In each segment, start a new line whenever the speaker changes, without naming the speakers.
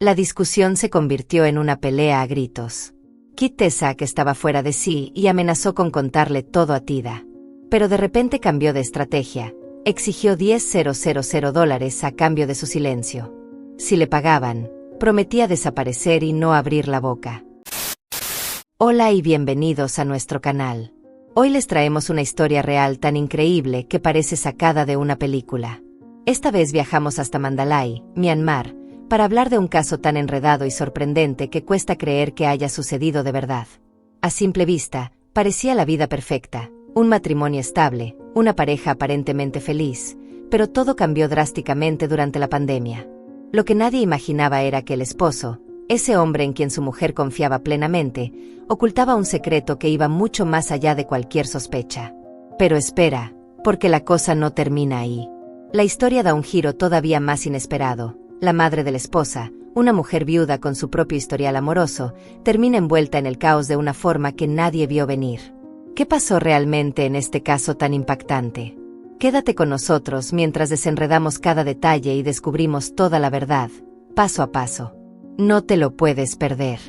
La discusión se convirtió en una pelea a gritos. Kit Tesak estaba fuera de sí y amenazó con contarle todo a Tida. Pero de repente cambió de estrategia. Exigió $10,000 a cambio de su silencio. Si le pagaban, prometía desaparecer y no abrir la boca. Hola y bienvenidos a nuestro canal. Hoy les traemos una historia real tan increíble que parece sacada de una película. Esta vez viajamos hasta Mandalay, Myanmar, para hablar de un caso tan enredado y sorprendente que cuesta creer que haya sucedido de verdad. A simple vista, parecía la vida perfecta, un matrimonio estable, una pareja aparentemente feliz, pero todo cambió drásticamente durante la pandemia. Lo que nadie imaginaba era que el esposo, ese hombre en quien su mujer confiaba plenamente, ocultaba un secreto que iba mucho más allá de cualquier sospecha. Pero espera, porque la cosa no termina ahí. La historia da un giro todavía más inesperado. La madre de la esposa, una mujer viuda con su propio historial amoroso, termina envuelta en el caos de una forma que nadie vio venir. ¿Qué pasó realmente en este caso tan impactante? Quédate con nosotros mientras desenredamos cada detalle y descubrimos toda la verdad, paso a paso. No te lo puedes perder.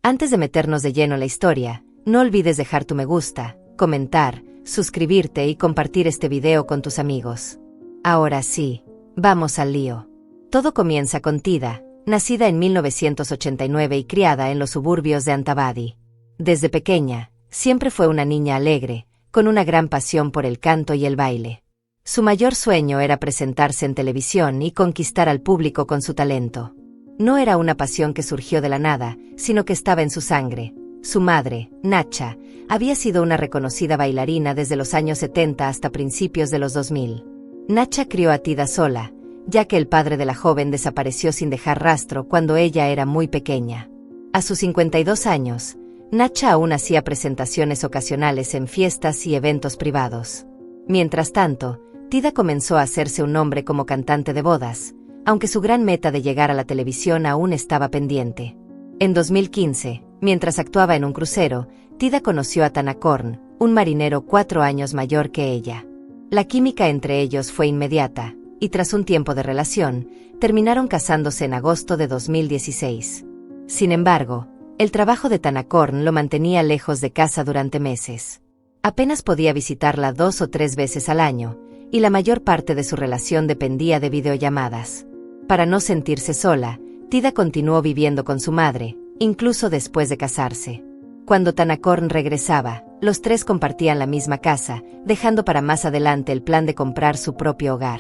Antes de meternos de lleno en la historia, no olvides dejar tu me gusta, comentar, suscribirte y compartir este video con tus amigos. Ahora sí, vamos al lío. Todo comienza con Tida, nacida en 1989 y criada en los suburbios de Antavadi. Desde pequeña, siempre fue una niña alegre, con una gran pasión por el canto y el baile. Su mayor sueño era presentarse en televisión y conquistar al público con su talento. No era una pasión que surgió de la nada, sino que estaba en su sangre. Su madre, Nacha, había sido una reconocida bailarina desde los años 70 hasta principios de los 2000. Nacha crió a Tida sola, ya que el padre de la joven desapareció sin dejar rastro cuando ella era muy pequeña. A sus 52 años, Nacha aún hacía presentaciones ocasionales en fiestas y eventos privados. Mientras tanto, Tida comenzó a hacerse un nombre como cantante de bodas, aunque su gran meta de llegar a la televisión aún estaba pendiente. En 2015, mientras actuaba en un crucero, Tida conoció a Tanakorn, un marinero 4 años mayor que ella. La química entre ellos fue inmediata, y tras un tiempo de relación, terminaron casándose en agosto de 2016. Sin embargo, el trabajo de Tanakorn lo mantenía lejos de casa durante meses. Apenas podía visitarla 2 o 3 veces al año, y la mayor parte de su relación dependía de videollamadas. Para no sentirse sola, Tida continuó viviendo con su madre, incluso después de casarse. Cuando Tanakorn regresaba, los tres compartían la misma casa, dejando para más adelante el plan de comprar su propio hogar.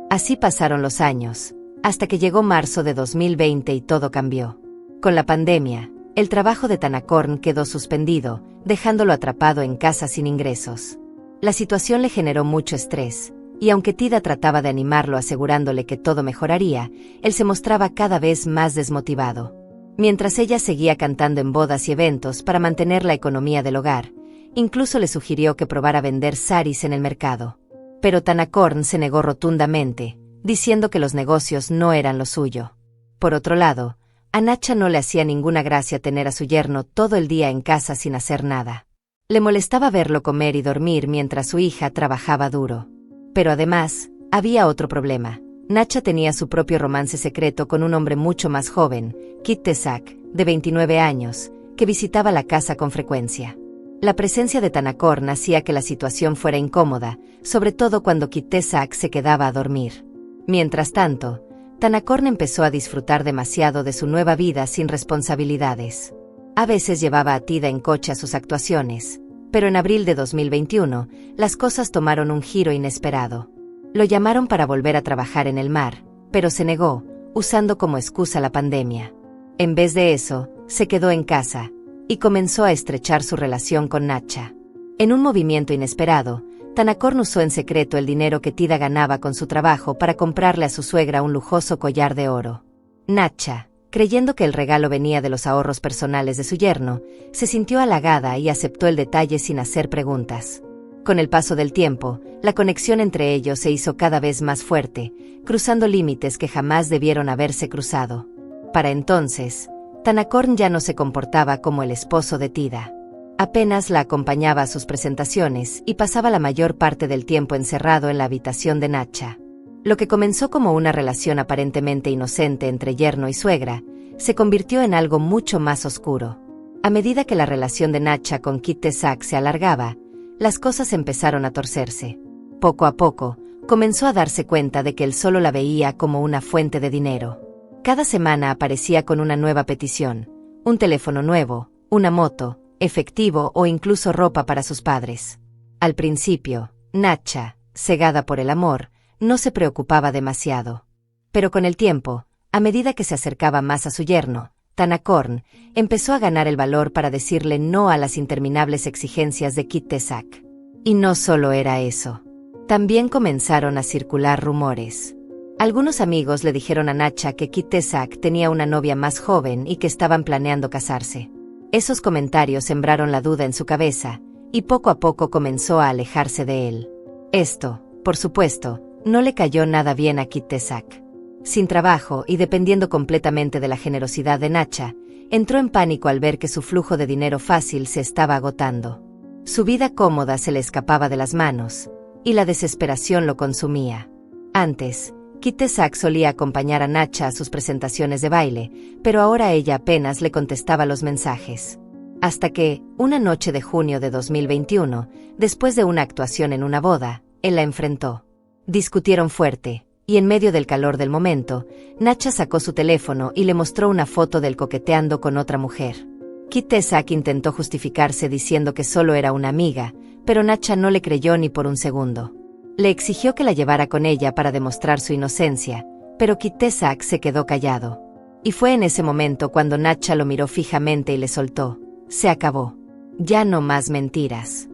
Así pasaron los años, hasta que llegó marzo de 2020 y todo cambió. Con la pandemia, el trabajo de Tanakorn quedó suspendido, dejándolo atrapado en casa sin ingresos. La situación le generó mucho estrés, y aunque Tida trataba de animarlo asegurándole que todo mejoraría, él se mostraba cada vez más desmotivado. Mientras ella seguía cantando en bodas y eventos para mantener la economía del hogar, incluso le sugirió que probara vender saris en el mercado. Pero Tanakorn se negó rotundamente, diciendo que los negocios no eran lo suyo. Por otro lado, a Nacha no le hacía ninguna gracia tener a su yerno todo el día en casa sin hacer nada. Le molestaba verlo comer y dormir mientras su hija trabajaba duro. Pero además, había otro problema. Nacha tenía su propio romance secreto con un hombre mucho más joven, Kit Tesak, de 29 años, que visitaba la casa con frecuencia. La presencia de Tanakorn hacía que la situación fuera incómoda, sobre todo cuando Kit Tesak se quedaba a dormir. Mientras tanto, Tanakorn empezó a disfrutar demasiado de su nueva vida sin responsabilidades. A veces llevaba a Tida en coche a sus actuaciones, pero en abril de 2021, las cosas tomaron un giro inesperado. Lo llamaron para volver a trabajar en el mar, pero se negó, usando como excusa la pandemia. En vez de eso, se quedó en casa, y comenzó a estrechar su relación con Nacha. En un movimiento inesperado, Tanakorn usó en secreto el dinero que Tida ganaba con su trabajo para comprarle a su suegra un lujoso collar de oro. Nacha, creyendo que el regalo venía de los ahorros personales de su yerno, se sintió halagada y aceptó el detalle sin hacer preguntas. Con el paso del tiempo, la conexión entre ellos se hizo cada vez más fuerte, cruzando límites que jamás debieron haberse cruzado. Para entonces, Tanakorn ya no se comportaba como el esposo de Tida. Apenas la acompañaba a sus presentaciones y pasaba la mayor parte del tiempo encerrado en la habitación de Nacha. Lo que comenzó como una relación aparentemente inocente entre yerno y suegra, se convirtió en algo mucho más oscuro. A medida que la relación de Nacha con Kit Tesac se alargaba, las cosas empezaron a torcerse. Poco a poco, comenzó a darse cuenta de que él solo la veía como una fuente de dinero. Cada semana aparecía con una nueva petición, un teléfono nuevo, una moto, efectivo o incluso ropa para sus padres. Al principio, Nacha, cegada por el amor, no se preocupaba demasiado. Pero con el tiempo, a medida que se acercaba más a su yerno, Tanakorn, empezó a ganar el valor para decirle no a las interminables exigencias de Kit Tesac. Y no solo era eso. También comenzaron a circular rumores. Algunos amigos le dijeron a Nacha que Kit Tesac tenía una novia más joven y que estaban planeando casarse. Esos comentarios sembraron la duda en su cabeza, y poco a poco comenzó a alejarse de él. Esto, por supuesto, no le cayó nada bien a Kit Tesac. Sin trabajo y dependiendo completamente de la generosidad de Nacha, entró en pánico al ver que su flujo de dinero fácil se estaba agotando. Su vida cómoda se le escapaba de las manos, y la desesperación lo consumía. Antes, Kit Tesac solía acompañar a Nacha a sus presentaciones de baile, pero ahora ella apenas le contestaba los mensajes. Hasta que, una noche de junio de 2021, después de una actuación en una boda, él la enfrentó. Discutieron fuerte, y en medio del calor del momento, Nacha sacó su teléfono y le mostró una foto de él coqueteando con otra mujer. Kit Tesac intentó justificarse diciendo que solo era una amiga, pero Nacha no le creyó ni por un segundo. Le exigió que la llevara con ella para demostrar su inocencia, pero Kit Tesac se quedó callado. Y fue en ese momento cuando Nacha lo miró fijamente y le soltó: «Se acabó. Ya no más mentiras».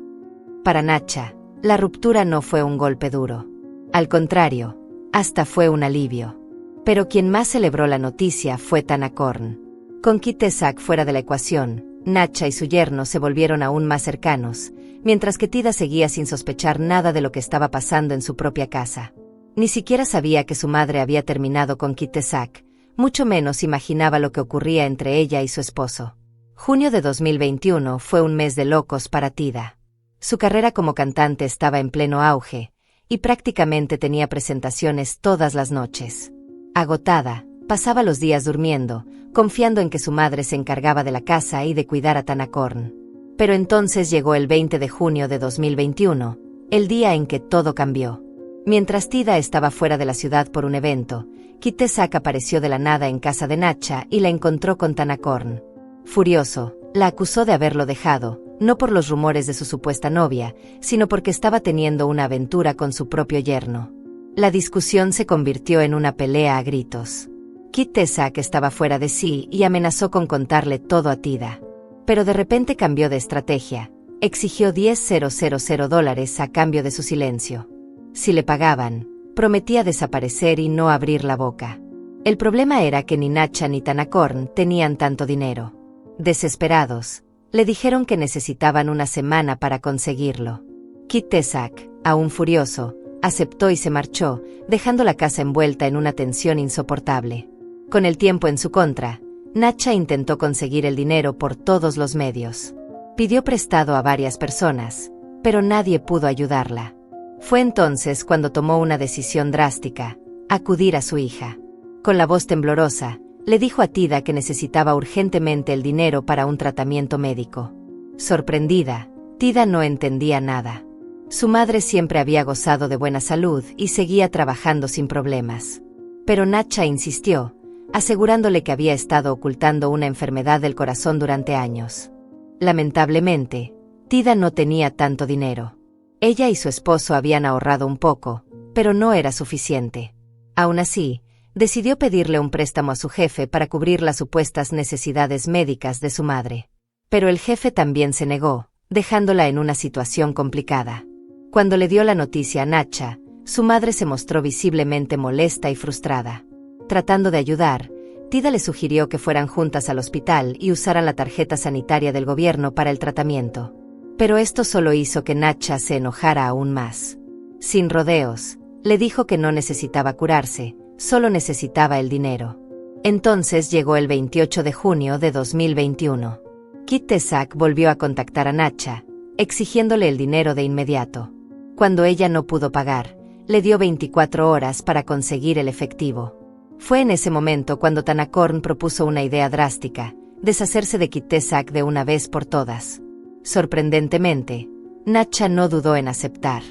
Para Nacha, la ruptura no fue un golpe duro. Al contrario, hasta fue un alivio. Pero quien más celebró la noticia fue Tanakorn. Con Kit Tesac fuera de la ecuación, Nacha y su yerno se volvieron aún más cercanos, mientras que Tida seguía sin sospechar nada de lo que estaba pasando en su propia casa. Ni siquiera sabía que su madre había terminado con Kit Tesac, mucho menos imaginaba lo que ocurría entre ella y su esposo. Junio de 2021 fue un mes de locos para Tida. Su carrera como cantante estaba en pleno auge, y prácticamente tenía presentaciones todas las noches. Agotada, pasaba los días durmiendo, confiando en que su madre se encargaba de la casa y de cuidar a Tanakorn. Pero entonces llegó el 20 de junio de 2021, el día en que todo cambió. Mientras Tida estaba fuera de la ciudad por un evento, Kit Tesac apareció de la nada en casa de Nacha y la encontró con Tanakorn. Furioso, la acusó de haberlo dejado, no por los rumores de su supuesta novia, sino porque estaba teniendo una aventura con su propio yerno. La discusión se convirtió en una pelea a gritos. Kit Tesac estaba fuera de sí y amenazó con contarle todo a Tida. Pero de repente cambió de estrategia. Exigió $10,000 a cambio de su silencio. Si le pagaban, prometía desaparecer y no abrir la boca. El problema era que ni Nacha ni Tanakorn tenían tanto dinero. Desesperados, le dijeron que necesitaban una semana para conseguirlo. Kit Tesac, aún furioso, aceptó y se marchó, dejando la casa envuelta en una tensión insoportable. Con el tiempo en su contra, Nacha intentó conseguir el dinero por todos los medios. Pidió prestado a varias personas, pero nadie pudo ayudarla. Fue entonces cuando tomó una decisión drástica: acudir a su hija. Con la voz temblorosa, le dijo a Tida que necesitaba urgentemente el dinero para un tratamiento médico. Sorprendida, Tida no entendía nada. Su madre siempre había gozado de buena salud y seguía trabajando sin problemas. Pero Nacha insistió, asegurándole que había estado ocultando una enfermedad del corazón durante años. Lamentablemente, Tida no tenía tanto dinero. Ella y su esposo habían ahorrado un poco, pero no era suficiente. Aún así, decidió pedirle un préstamo a su jefe para cubrir las supuestas necesidades médicas de su madre. Pero el jefe también se negó, dejándola en una situación complicada. Cuando le dio la noticia a Nacha, su madre se mostró visiblemente molesta y frustrada. Tratando de ayudar, Tida le sugirió que fueran juntas al hospital y usaran la tarjeta sanitaria del gobierno para el tratamiento. Pero esto solo hizo que Nacha se enojara aún más. Sin rodeos, le dijo que no necesitaba curarse, solo necesitaba el dinero. Entonces llegó el 28 de junio de 2021. Kit Tesac volvió a contactar a Nacha, exigiéndole el dinero de inmediato. Cuando ella no pudo pagar, le dio 24 horas para conseguir el efectivo. Fue en ese momento cuando Tanacorn propuso una idea drástica: deshacerse de Kit Tesac de una vez por todas. Sorprendentemente, Nacha no dudó en aceptar.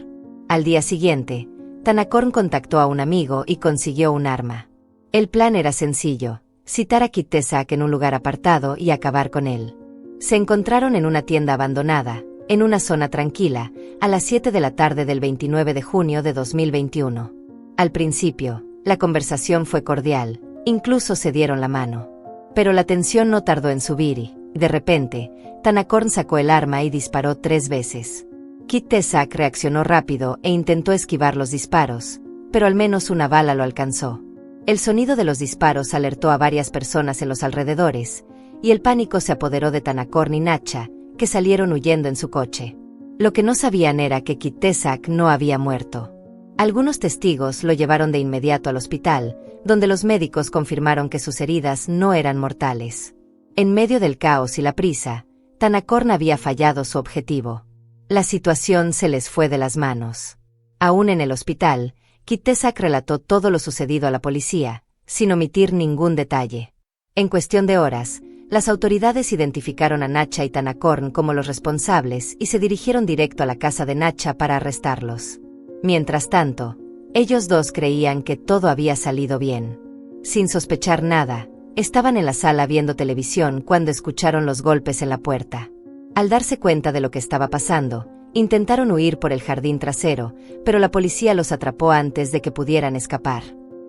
Al día siguiente, Tanacorn contactó a un amigo y consiguió un arma. El plan era sencillo: citar a Kit Tesac en un lugar apartado y acabar con él. Se encontraron en una tienda abandonada, en una zona tranquila, a las 7 de la tarde del 29 de junio de 2021. Al principio, la conversación fue cordial, incluso se dieron la mano. Pero la tensión no tardó en subir y, de repente, Tanacorn sacó el arma y disparó 3 veces. Kit Tesac reaccionó rápido e intentó esquivar los disparos, pero al menos una bala lo alcanzó. El sonido de los disparos alertó a varias personas en los alrededores, y el pánico se apoderó de Tanacorn y Nacha, que salieron huyendo en su coche. Lo que no sabían era que Kit Tesac no había muerto. Algunos testigos lo llevaron de inmediato al hospital, donde los médicos confirmaron que sus heridas no eran mortales. En medio del caos y la prisa, Tanacorn había fallado su objetivo. La situación se les fue de las manos. Aún en el hospital, Kit Tesac relató todo lo sucedido a la policía, sin omitir ningún detalle. En cuestión de horas, las autoridades identificaron a Nacha y Tanacorn como los responsables y se dirigieron directo a la casa de Nacha para arrestarlos. Mientras tanto, ellos dos creían que todo había salido bien. Sin sospechar nada, estaban en la sala viendo televisión cuando escucharon los golpes en la puerta. Al darse cuenta de lo que estaba pasando, intentaron huir por el jardín trasero, pero la policía los atrapó antes de que pudieran escapar.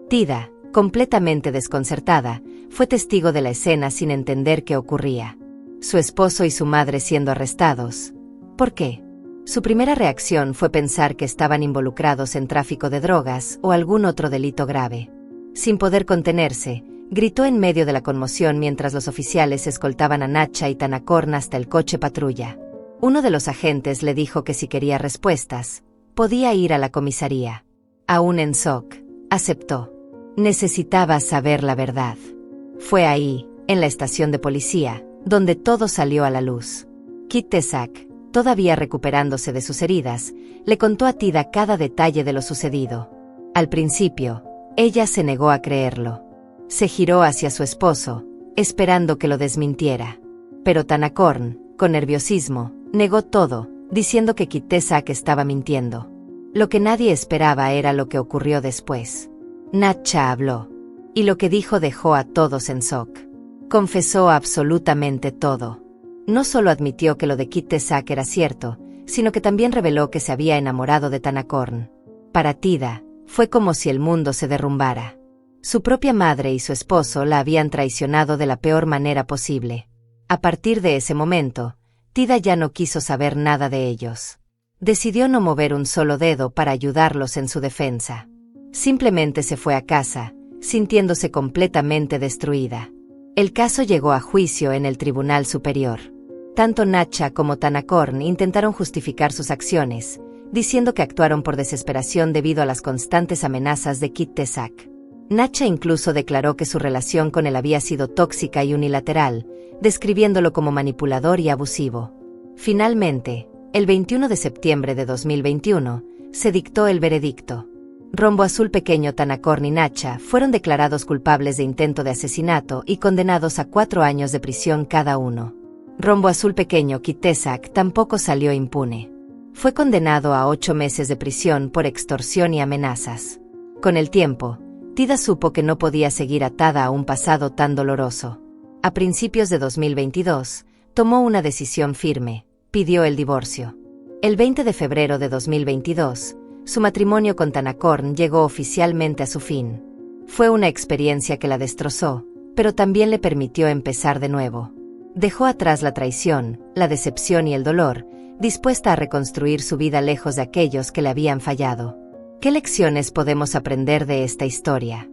Tida, completamente desconcertada, fue testigo de la escena sin entender qué ocurría. Su esposo y su madre siendo arrestados. ¿Por qué? Su primera reacción fue pensar que estaban involucrados en tráfico de drogas o algún otro delito grave. Sin poder contenerse, gritó en medio de la conmoción mientras los oficiales escoltaban a Nacha y Tanacorn hasta el coche patrulla. Uno de los agentes le dijo que si quería respuestas, podía ir a la comisaría. Aún en shock, aceptó. Necesitaba saber la verdad. Fue ahí, en la estación de policía, donde todo salió a la luz. Kit Tesac, todavía recuperándose de sus heridas, le contó a Tida cada detalle de lo sucedido. Al principio, ella se negó a creerlo. Se giró hacia su esposo, esperando que lo desmintiera. Pero Tanacorn, con nerviosismo, negó todo, diciendo que Kit Tesac estaba mintiendo. Lo que nadie esperaba era lo que ocurrió después. Nacha habló. Y lo que dijo dejó a todos en shock. Confesó absolutamente todo. No solo admitió que lo de Kit Tesac era cierto, sino que también reveló que se había enamorado de Tanacorn. Para Tida, fue como si el mundo se derrumbara. Su propia madre y su esposo la habían traicionado de la peor manera posible. A partir de ese momento, Tida ya no quiso saber nada de ellos. Decidió no mover un solo dedo para ayudarlos en su defensa. Simplemente se fue a casa, sintiéndose completamente destruida. El caso llegó a juicio en el Tribunal Superior. Tanto Nacha como Tanacorn intentaron justificar sus acciones, diciendo que actuaron por desesperación debido a las constantes amenazas de Kit Tesac. Nacha incluso declaró que su relación con él había sido tóxica y unilateral, describiéndolo como manipulador y abusivo. Finalmente, el 21 de septiembre de 2021, se dictó el veredicto. Rombo Azul Pequeño, Tanacorn y Nacha fueron declarados culpables de intento de asesinato y condenados a 4 años de prisión cada uno. Rombo Azul Pequeño, Kit Tesac, tampoco salió impune. Fue condenado a 8 meses de prisión por extorsión y amenazas. Con el tiempo, Tida supo que no podía seguir atada a un pasado tan doloroso. A principios de 2022, tomó una decisión firme: pidió el divorcio. El 20 de febrero de 2022, su matrimonio con Tanacorn llegó oficialmente a su fin. Fue una experiencia que la destrozó, pero también le permitió empezar de nuevo. Dejó atrás la traición, la decepción y el dolor, dispuesta a reconstruir su vida lejos de aquellos que le habían fallado. ¿Qué lecciones podemos aprender de esta historia?